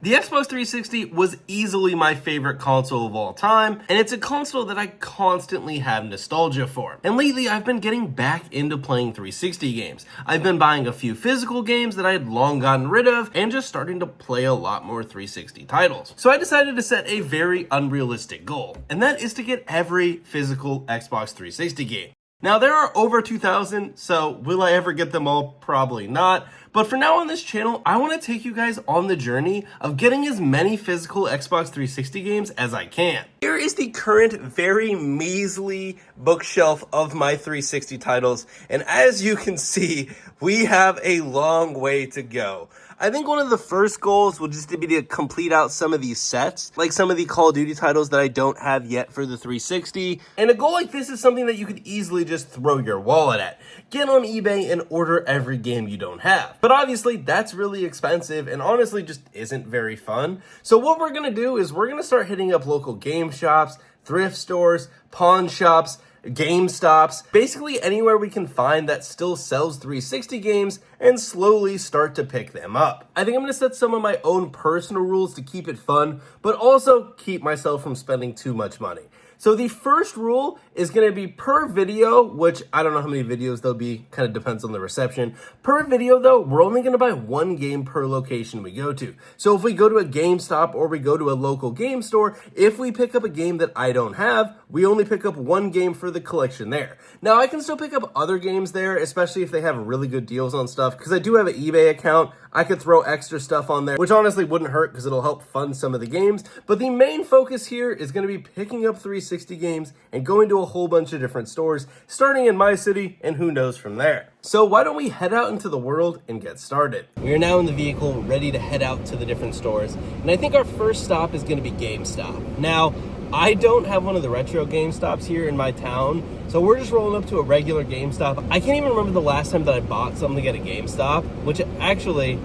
The Xbox 360 was easily my favorite console of all time, and it's a console that I constantly have nostalgia for. And lately, I've been getting back into playing 360 games. I've been buying a few physical games that I had long gotten rid of, and just starting to play a lot more 360 titles. So I decided to set a very unrealistic goal, and that is to get every physical Xbox 360 game. Now, there are over 2,000, so will I ever get them all? Probably not. But for now on this channel, I want to take you guys on the journey of getting as many physical Xbox 360 games as I can. Here is the current very measly bookshelf of my 360 titles, and as you can see, we have a long way to go. I think one of the first goals will just be to complete out some of these sets, like some of the Call of Duty titles that I don't have yet for the 360. And a goal like this is something that you could easily just throw your wallet at. Get on eBay and order every game you don't have. But obviously that's really expensive and honestly just isn't very fun. So what we're gonna do is we're gonna start hitting up local game shops, thrift stores, pawn shops, GameStops, basically anywhere we can find that still sells 360 games and slowly start to pick them up. I think I'm going to set some of my own personal rules to keep it fun, but also keep myself from spending too much money. So the first rule is going to be per video, which I don't know how many videos there'll be, kind of depends on the reception. Per video though, we're only going to buy one game per location we go to. So if we go to a GameStop or we go to a local game store, if we pick up a game that I don't have, we only pick up one game for the collection there. Now I can still pick up other games there, especially if they have really good deals on stuff, because I do have an eBay account. I could throw extra stuff on there, which honestly wouldn't hurt because it'll help fund some of the games. But the main focus here is going to be picking up 360 games and going to a whole bunch of different stores, starting in my city, and who knows from there. So why don't we head out into the world and get started? We are now in the vehicle, ready to head out to the different stores. And I think our first stop is going to be GameStop. Now, I don't have one of the retro GameStops here in my town, so we're just rolling up to a regular GameStop. I can't even remember the last time that I bought something at a GameStop, which actually,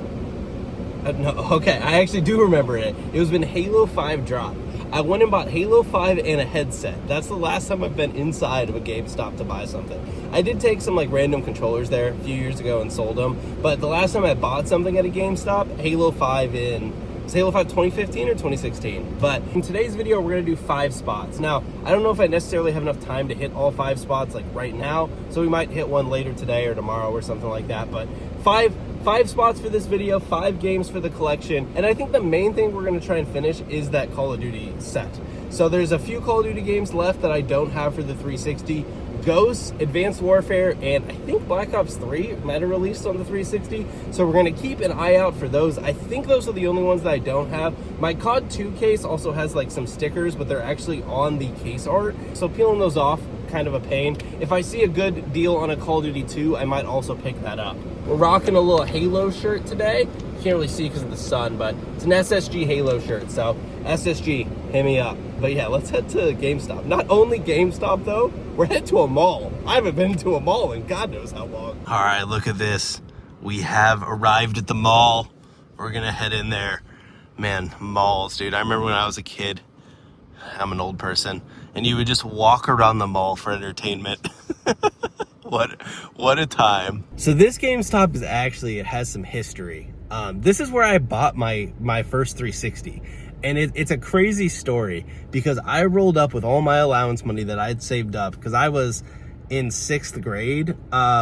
no, okay, I actually do remember it. It was when Halo 5 dropped. I went and bought Halo 5 and a headset. That's the last time I've been inside of a GameStop to buy something. I did take some like random controllers there a few years ago and sold them, but the last time I bought something at a GameStop, Halo 5 was Halo 5 2015 or 2016? But in today's video, we're gonna do 5 spots. Now, I don't know if I necessarily have enough time to hit all 5 spots like right now, so we might hit one later today or tomorrow or something like that, but five spots for this video, 5 games for the collection, and I think the main thing we're gonna try and finish is that Call of Duty set. So there's a few Call of Duty games left that I don't have for the 360. Ghosts, Advanced Warfare, and I think Black Ops 3 might have released on the 360, so we're going to keep an eye out for those. I think those are the only ones that I don't have. My COD 2 case also has like some stickers, but they're actually on the case art, so peeling those off, kind of a pain. If I see a good deal on a Call of Duty 2, I might also pick that up. We're rocking a little Halo shirt today. You can't really see because of the sun, but it's an SSG Halo shirt, so SSG, hit me up. But yeah, let's head to GameStop. Not only GameStop though, we're headed to a mall. I haven't been to a mall in God knows how long. All right, look at this. We have arrived at the mall. We're gonna head in there. Man, malls, dude. I remember when I was a kid, I'm an old person, and you would just walk around the mall for entertainment. What a time. So this GameStop is actually, it has some history. This is where I bought my first 360. And it's a crazy story because I rolled up with all my allowance money that I'd saved up because I was in 6th grade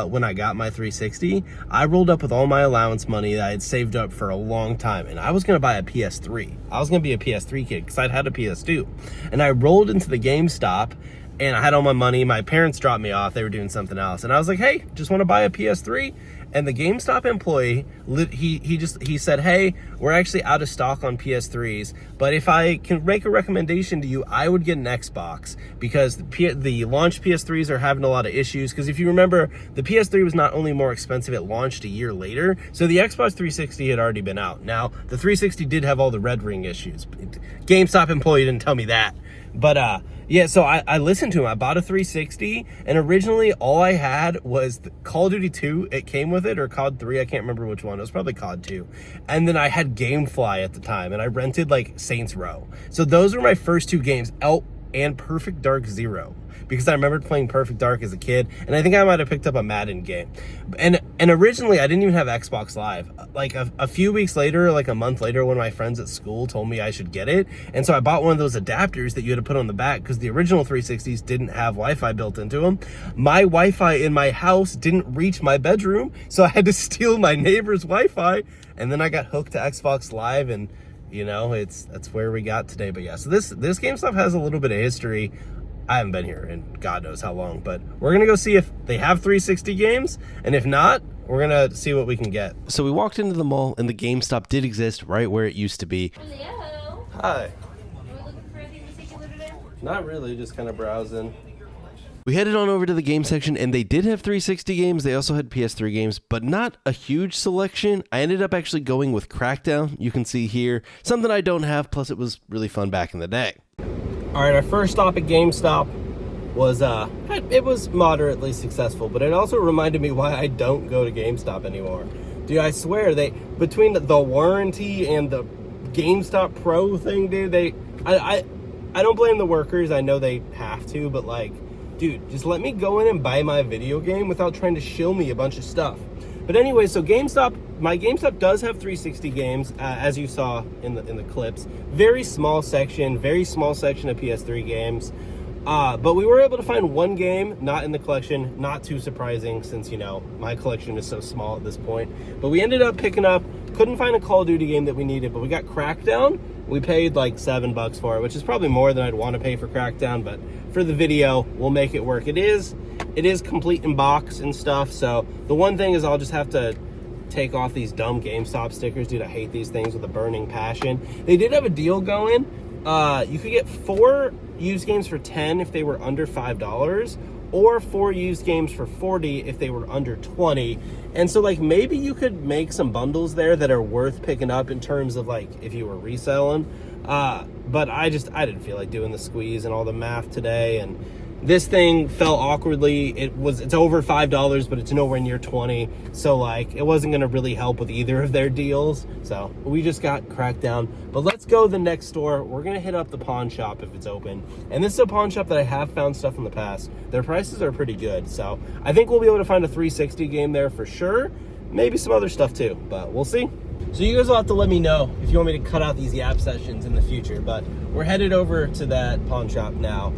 when I got my 360. I rolled up with all my allowance money that I had saved up for a long time, and I was going to buy a PS3. I was going to be a PS3 kid because I'd had a PS2. And I rolled into the GameStop, and I had all my money. My parents dropped me off. They were doing something else. And I was like, hey, just want to buy a PS3? And the GameStop employee, he said, hey, we're actually out of stock on PS3s, but if I can make a recommendation to you, I would get an Xbox because the launch PS3s are having a lot of issues. Because if you remember, the PS3 was not only more expensive, it launched a year later. So the Xbox 360 had already been out. Now, the 360 did have all the red ring issues. GameStop employee didn't tell me that. But yeah, so I listened to him. I bought a 360, and originally all I had was the Call of Duty 2. It came with it, or COD 3. I can't remember which one. It was probably COD 2. And then I had GameFly at the time, and I rented like Saints Row. So those were my first 2 games, and Perfect Dark Zero. because I remembered playing Perfect Dark as a kid, and I think I might have picked up a Madden game. And originally, I didn't even have Xbox Live. Like a few weeks later, like a month later, one of my friends at school told me I should get it, and so I bought one of those adapters that you had to put on the back, because the original 360s didn't have Wi-Fi built into them. My Wi-Fi in my house didn't reach my bedroom, so I had to steal my neighbor's Wi-Fi, and then I got hooked to Xbox Live, and you know, that's where we got today. But yeah, so this GameStop has a little bit of history. I haven't been here in God knows how long, but we're gonna go see if they have 360 games, and if not, we're gonna see what we can get. So we walked into the mall, and the GameStop did exist right where it used to be. Hello. Hi. Are we looking for anything particular today? Not really, just kind of browsing. We headed on over to the game section, and they did have 360 games. They also had PS3 games, but not a huge selection. I ended up actually going with Crackdown. You can see here, something I don't have, plus it was really fun back in the day. All right, our first stop at GameStop was, it was moderately successful, but it also reminded me why I don't go to GameStop anymore. Dude, I swear, between the warranty and the GameStop Pro thing, dude, I don't blame the workers. I know they have to, but like, dude, just let me go in and buy my video game without trying to shill me a bunch of stuff. But anyway, so my GameStop does have 360 games, as you saw in the clips. Very small section of PS3 games. But we were able to find one game, not in the collection, not too surprising since, you know, my collection is so small at this point. But we ended up couldn't find a Call of Duty game that we needed, but we got Crackdown. We paid like $7 for it, which is probably more than I'd want to pay for Crackdown, but for the video, we'll make it work. It is complete in box and stuff, so the one thing is I'll just have to take off these dumb GameStop stickers. Dude, I hate these things with a burning passion. They did have a deal going. You could get 4 used games for $10 if they were under $5, or 4 used games for $40 if they were under $20. And so like maybe you could make some bundles there that are worth picking up in terms of like if you were reselling. But I didn't feel like doing the squeeze and all the math today, and this thing fell awkwardly. It's over $5, but it's nowhere near 20. So like it wasn't gonna really help with either of their deals. So we just got Crackdown. But let's go to the next store. We're gonna hit up the pawn shop if it's open. And this is a pawn shop that I have found stuff in the past. Their prices are pretty good. So I think we'll be able to find a 360 game there for sure. Maybe some other stuff too, but we'll see. So you guys will have to let me know if you want me to cut out these yap sessions in the future, but we're headed over to that pawn shop now.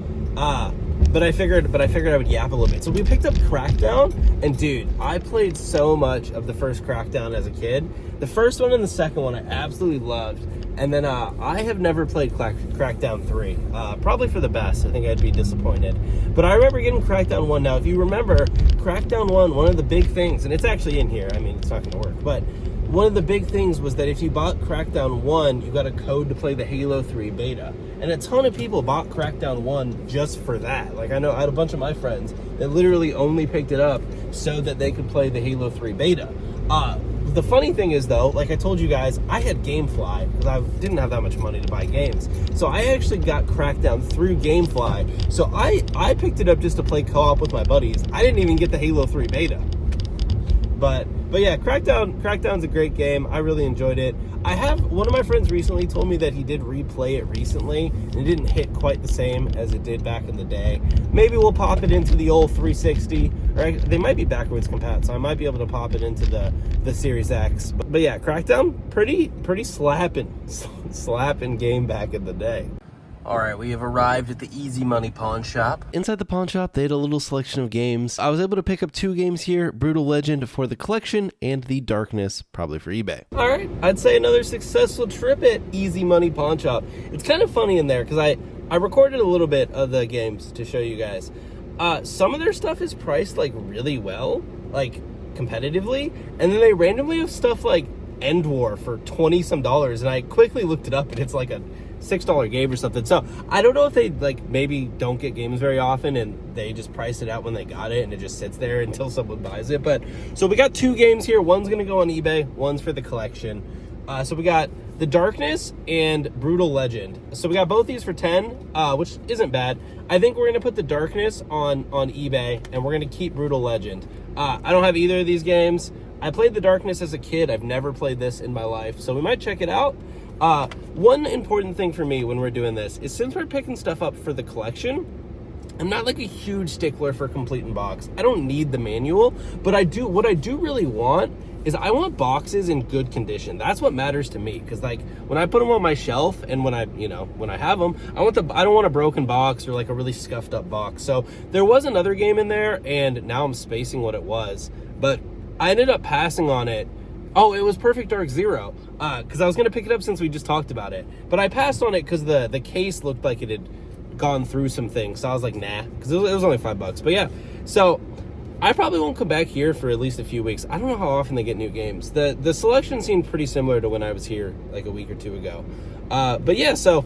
But I figured I would yap a little bit. So we picked up Crackdown, and dude, I played so much of the first Crackdown as a kid. The first one and the second one I absolutely loved. And then I have never played Crackdown 3. Probably for the best. I think I'd be disappointed. But I remember getting Crackdown 1. Now, if you remember, Crackdown 1, one of the big things, and it's actually in here. I mean, it's not going to work. But one of the big things was that if you bought Crackdown 1, you got a code to play the Halo 3 beta. And a ton of people bought Crackdown 1 just for that. Like, I had a bunch of my friends that literally only picked it up so that they could play the Halo 3 beta. The funny thing is, though, like I told you guys, I had GameFly because I didn't have that much money to buy games. So I actually got Crackdown through GameFly. So I picked it up just to play co-op with my buddies. I didn't even get the Halo 3 beta. But yeah, Crackdown's a great game. I really enjoyed it. One of my friends recently told me that he did replay it recently, and it didn't hit quite the same as it did back in the day. Maybe we'll pop it into the old 360, or they might be backwards compat, so I might be able to pop it into the Series X. But yeah, Crackdown, pretty slapping game back in the day. All right, we have arrived at the Easy Money Pawn Shop. Inside the pawn shop, they had a little selection of games. I was able to pick up 2 games here, Brutal Legend for the collection and The Darkness, probably for eBay. All right, I'd say another successful trip at Easy Money Pawn Shop. It's kind of funny in there because I recorded a little bit of the games to show you guys. Some of their stuff is priced like really well, like competitively, and then they randomly have stuff like End War for $20-some, and I quickly looked it up and it's like a $6 game or something. So I don't know if they like maybe don't get games very often and they just price it out when they got it and it just sits there until someone buys it. But so we got 2 games here. One's gonna go on eBay, one's for the collection. So we got The Darkness and Brutal Legend. So we got both these for 10, which isn't bad. I think we're gonna put The Darkness on eBay and we're gonna keep Brutal Legend. I don't have either of these games. I played The Darkness as a kid. I've never played this in my life, so we might check it out. One important thing for me when we're doing this is since we're picking stuff up for the collection, I'm not like a huge stickler for complete in box. I don't need the manual, but what I do really want is I want boxes in good condition. That's what matters to me, because like when I put them on my shelf and when I have them, I don't want a broken box or like a really scuffed up box. So there was another game in there, and now I'm spacing what it was, but I ended up passing on it. Oh, it was Perfect Dark Zero, because I was gonna pick it up since we just talked about it, but I passed on it because the case looked like it had gone through some things, so I was like, nah, because it was only $5. But yeah, so I probably won't come back here for at least a few weeks. I don't know how often they get new games. The selection seemed pretty similar to when I was here like a week or two ago. But yeah, so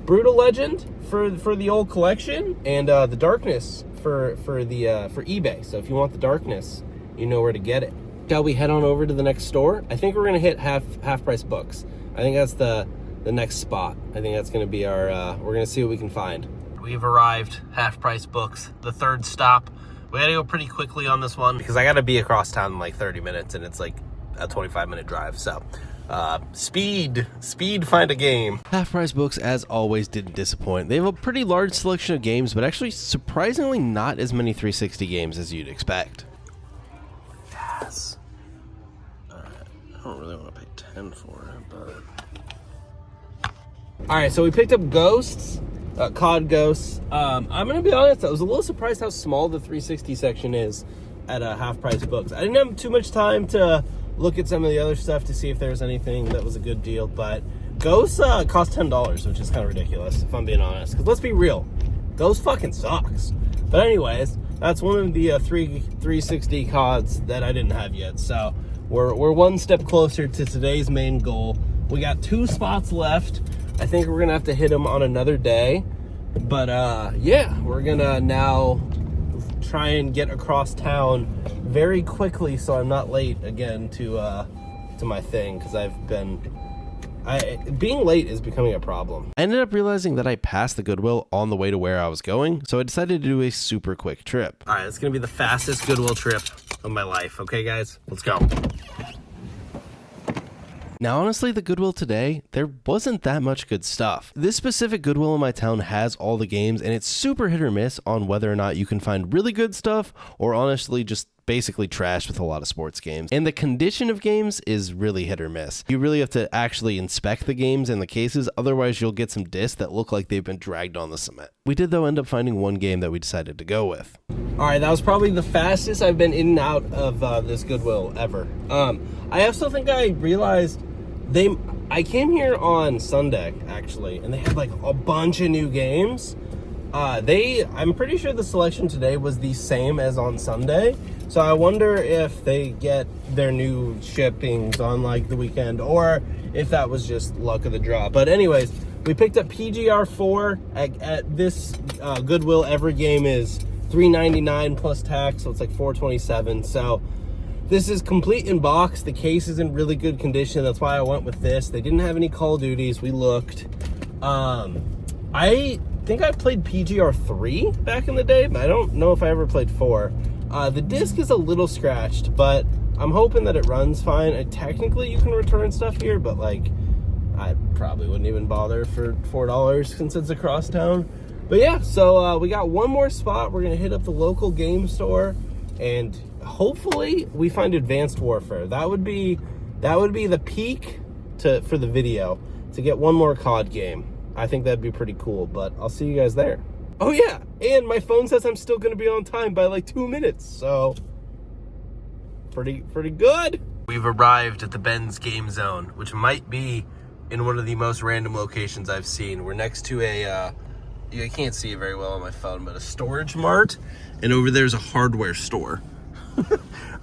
Brutal Legend for the old collection, and the Darkness for eBay. So if you want the Darkness, you know where to get it. Shall we head on over to the next store? I think we're gonna hit half price books. I think that's the next spot. I think that's gonna be our we're gonna see what we can find. We've arrived, Half Price Books, the third stop. We gotta go pretty quickly on this one because I gotta be across town in like 30 minutes and it's like a 25-minute drive. So speed, find a game. Half Price Books, as always, didn't disappoint. They have a pretty large selection of games, but actually surprisingly not as many 360 games as you'd expect. Yes. I don't really want to pay 10 for it, but... Alright, so we picked up Ghosts. COD Ghosts. I'm gonna be honest, I was a little surprised how small the 360 section is at Half Price Books. I didn't have too much time to look at some of the other stuff to see if there was anything that was a good deal, but Ghosts cost $10, which is kind of ridiculous, if I'm being honest. Because let's be real, Ghosts fucking sucks. But anyways, that's one of the 360 CODs that I didn't have yet, so we're one step closer to today's main goal. We got 2 spots left. I think we're gonna have to hit them on another day, but yeah, we're gonna now try and get across town very quickly so I'm not late again to my thing, because being late is becoming a problem. I ended up realizing that I passed the Goodwill on the way to where I was going, so I decided to do a super quick trip. All right, it's gonna be the fastest Goodwill trip of my life. Okay, guys, let's go. Now, honestly, the Goodwill today, there wasn't that much good stuff. This specific Goodwill in my town has all the games, and it's super hit or miss on whether or not you can find really good stuff, or honestly just basically trash with a lot of sports games. And the condition of games is really hit or miss. You really have to actually inspect the games and the cases, otherwise you'll get some discs that look like they've been dragged on the cement. We did, though, end up finding one game that we decided to go with. All right, that was probably the fastest I've been in and out of this Goodwill ever. I also think I realized I came here on Sunday, actually, and they had like a bunch of new games. I'm pretty sure the selection today was the same as on Sunday, so I wonder if they get their new shippings on like the weekend, or if that was just luck of the draw. But anyways, we picked up PGR4 at this Goodwill. Every game is $3.99 plus tax, so it's like $4.27. So this is complete in box. The case is in really good condition. That's why I went with this. They didn't have any Call of Duties. We looked. I think I played PGR 3 back in the day, but I don't know if I ever played 4. The disc is a little scratched, but I'm hoping that it runs fine. Technically, you can return stuff here, but like, I probably wouldn't even bother for $4 since it's across town. But yeah, so we got one more spot. We're gonna hit up the local game store, and hopefully we find Advanced Warfare. That would be the peak for the video, to get one more COD game. I think that'd be pretty cool, but I'll see you guys there. Oh yeah, and my phone says I'm still gonna be on time by like 2 minutes, so pretty good. We've arrived at the Ben's Game Zone, which might be in one of the most random locations I've seen. We're next to I can't see it very well on my phone, but a storage mart, and over there's a hardware store.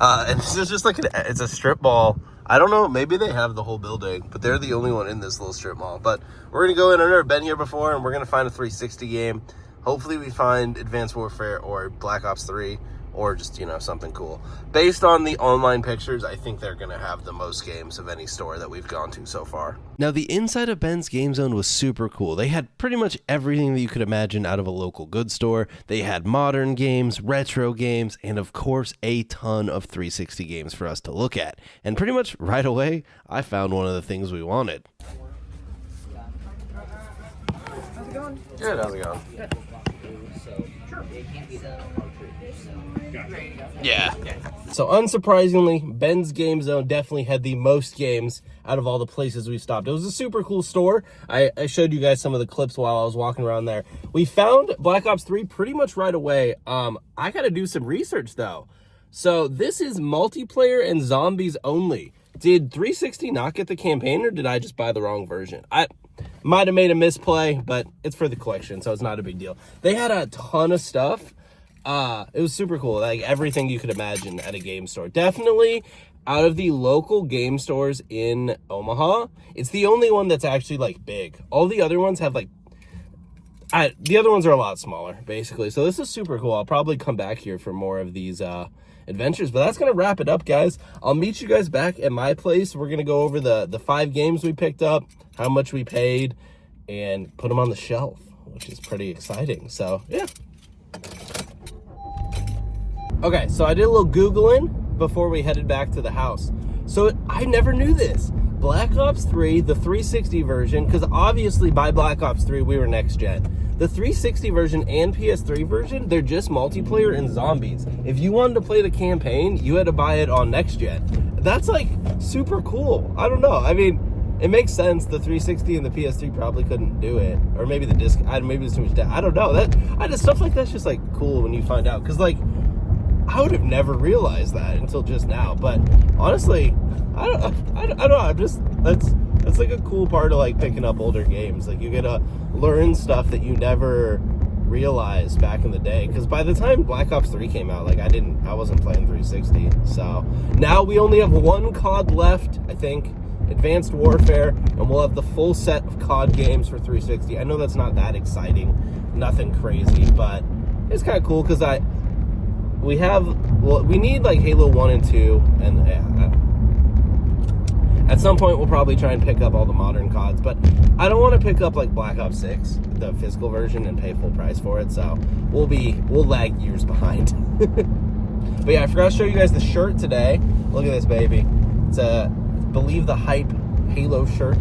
And this is just like it's a strip mall. I don't know, maybe they have the whole building, but they're the only one in this little strip mall. But we're gonna go in. I've never been here before, and we're gonna find a 360 game. Hopefully we find Advanced Warfare or Black Ops 3, or just, something cool. Based on the online pictures, I think they're gonna have the most games of any store that we've gone to so far. Now, the inside of Ben's Game Zone was super cool. They had pretty much everything that you could imagine out of a local goods store. They had modern games, retro games, and of course, a ton of 360 games for us to look at. And pretty much right away, I found one of the things we wanted. How's it going? Good, how's it going? Good. Yeah. So unsurprisingly, Ben's Game Zone definitely had the most games out of all the places we stopped. It was a super cool store. I showed you guys some of the clips while I was walking around there. We found Black Ops 3 pretty much right away. I got to do some research though. So this is multiplayer and zombies only. Did 360 not get the campaign, or did I just buy the wrong version? I might have made a misplay, but it's for the collection, so it's not a big deal. They had a ton of stuff. It was super cool, like everything you could imagine at a game store. Definitely out of the local game stores in Omaha, it's the only one that's actually like big. All the other ones have like, the other ones are a lot smaller, basically. So this is super cool. I'll probably come back here for more of these adventures, but that's gonna wrap it up, guys. I'll meet you guys back at my place. We're gonna go over the 5 games we picked up, how much we paid, and put them on the shelf, which is pretty exciting. So yeah. Okay, so I did a little Googling before we headed back to the house. So I never knew this. Black Ops 3, the 360 version, because obviously by Black Ops 3, we were next gen. The 360 version and PS3 version, they're just multiplayer and zombies. If you wanted to play the campaign, you had to buy it on next gen. That's like super cool. I don't know. I mean, it makes sense. The 360 and the PS3 probably couldn't do it. Or maybe the disc, maybe there's too much data. I don't know. Stuff like that's just like cool when you find out. Because like, I would have never realized that until just now. But honestly, I don't know. I'm just, that's like a cool part of like picking up older games. Like you get to learn stuff that you never realized back in the day. Because by the time Black Ops 3 came out, like I wasn't playing 360. So now we only have 1 COD left, I think, Advanced Warfare, and we'll have the full set of COD games for 360. I know that's not that exciting, nothing crazy, but it's kind of cool because we need like Halo 1 and 2, and at some point we'll probably try and pick up all the modern CODs, but I don't want to pick up like Black Ops 6, the physical version, and pay full price for it, so we'll lag years behind. But yeah, I forgot to show you guys the shirt today. Look at this baby. It's a Believe the Hype Halo shirt.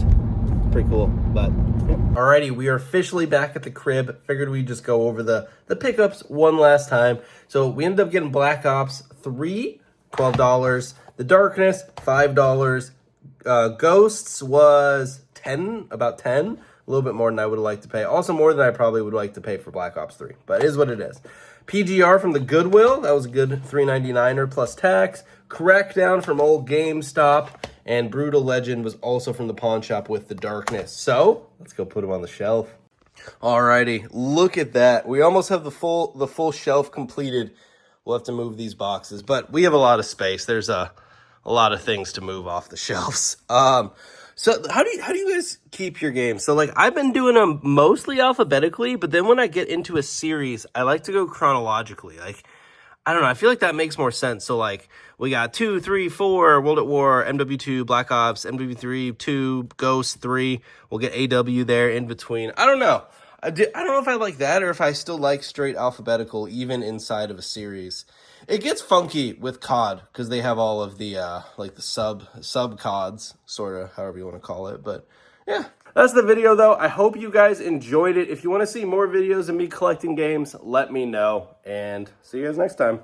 Pretty cool, but alrighty, we are officially back at the crib. Figured we'd just go over the pickups one last time. So we ended up getting Black Ops 3, $12. The Darkness, $5. Ghosts was about 10. A little bit more than I would have liked to pay. Also more than I probably would like to pay for Black Ops 3, but it is what it is. PGR from the Goodwill, that was a good $3.99 plus tax. Crackdown from old GameStop. And Brutal Legend was also from the pawn shop with the Darkness. So let's go put them on the shelf. Alrighty, look at that. We almost have the full shelf completed. We'll have to move these boxes, but we have a lot of space. There's a lot of things to move off the shelves. So how do you guys keep your games? So like I've been doing them mostly alphabetically, but then when I get into a series, I like to go chronologically. Like I don't know, I feel like that makes more sense. So like we got 2, 3, 4, World at War, MW2, Black Ops, MW3, 2, Ghost 3. We'll get AW there in between. I don't know. I don't know if I like that or if I still like straight alphabetical even inside of a series. It gets funky with COD because they have all of the like the sub CODs, sort of, however you want to call it. But yeah, that's the video though. I hope you guys enjoyed it. If you want to see more videos of me collecting games, let me know, and see you guys next time.